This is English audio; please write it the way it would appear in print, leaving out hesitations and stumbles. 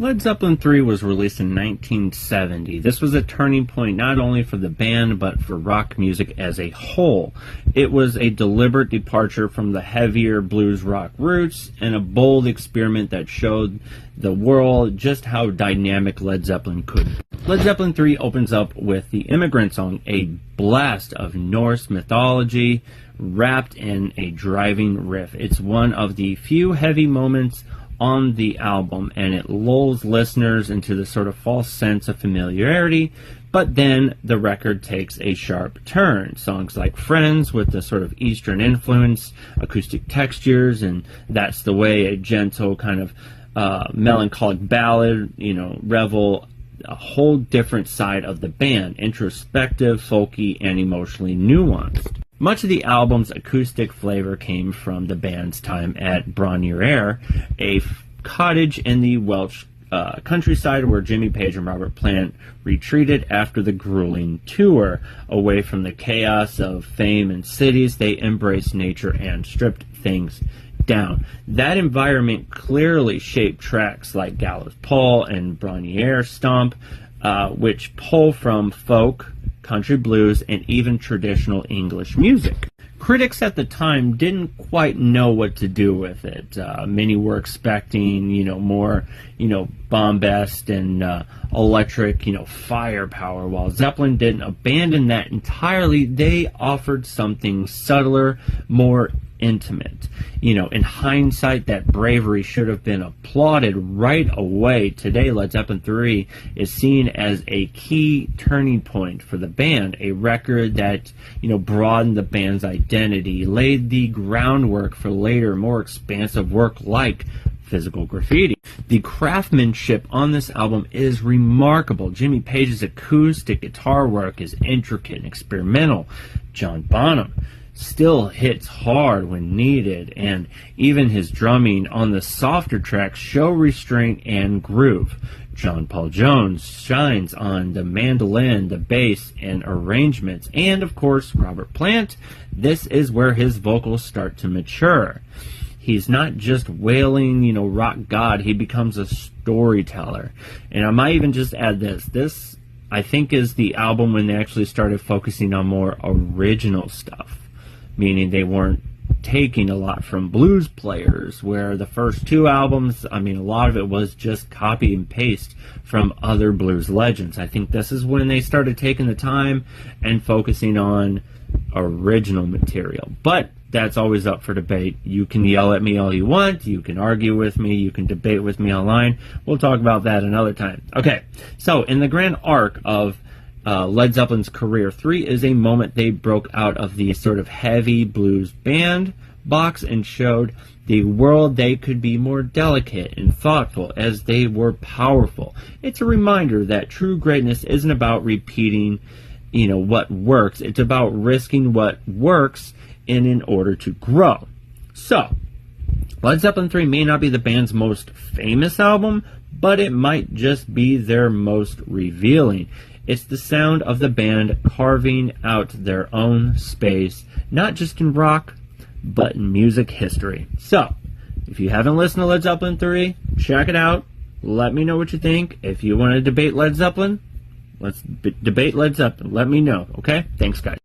Led Zeppelin III was released in 1970. This was a turning point not only for the band, but for rock music as a whole. It was a deliberate departure from the heavier blues rock roots and a bold experiment that showed the world just how dynamic Led Zeppelin could be. Led Zeppelin III opens up with the Immigrant Song, a blast of Norse mythology wrapped in a driving riff. It's one of the few heavy moments on the album, and it lulls listeners into the sort of false sense of familiarity, but then the record takes a sharp turn. Songs like Friends, with the sort of Eastern influence, acoustic textures, and That's the Way, a gentle kind of melancholic ballad, revel a whole different side of the band, introspective, folky, and emotionally nuanced. Much of the album's acoustic flavor came from the band's time at Bron-Yr-Aur, a cottage in the Welsh countryside where Jimmy Page and Robert Plant retreated after the grueling tour. Away from the chaos of fame and cities, they embraced nature and stripped things down. That environment clearly shaped tracks like Gallows Pole and Bron-Yr-Aur Stomp, which pull from folk, country blues, and even traditional English music. Critics at the time didn't quite know what to do with it. Many were expecting, more, bombast and electric, firepower. While Zeppelin didn't abandon that entirely, they offered something subtler, more intimate. In hindsight, that bravery should have been applauded right away. Today, Led Zeppelin III is seen as a key turning point for the band, a record that, broadened the band's identity, laid the groundwork for later, more expansive work like Physical Graffiti. The craftsmanship on this album is remarkable. Jimmy Page's acoustic guitar work is intricate and experimental. John Bonham still hits hard when needed, and even his drumming on the softer tracks show restraint and groove. John Paul Jones shines on the mandolin, the bass, and arrangements. And of course, Robert Plant, this is where his vocals start to mature. He's not just wailing, rock god, he becomes a storyteller. And I might even just add this, I think, is the album when they actually started focusing on more original stuff, meaning they weren't taking a lot from blues players, where the first two albums, a lot of it was just copy and paste from other blues legends. I think this is when they started taking the time and focusing on original material. But that's always up for debate. You can yell at me all you want, you can argue with me, you can debate with me online. We'll talk about that another time. Okay, so in the grand arc of Led Zeppelin's career, 3 is a moment they broke out of the sort of heavy blues band box and showed the world they could be more delicate and thoughtful as they were powerful. It's a reminder that true greatness isn't about repeating, what works. It's about risking what works in order to grow. So, Led Zeppelin III may not be the band's most famous album, but it might just be their most revealing. It's the sound of the band carving out their own space, not just in rock, but in music history. So, if you haven't listened to Led Zeppelin III, check it out. Let me know what you think. If you want to debate Led Zeppelin, let's debate Led Zeppelin. Let me know, okay? Thanks, guys.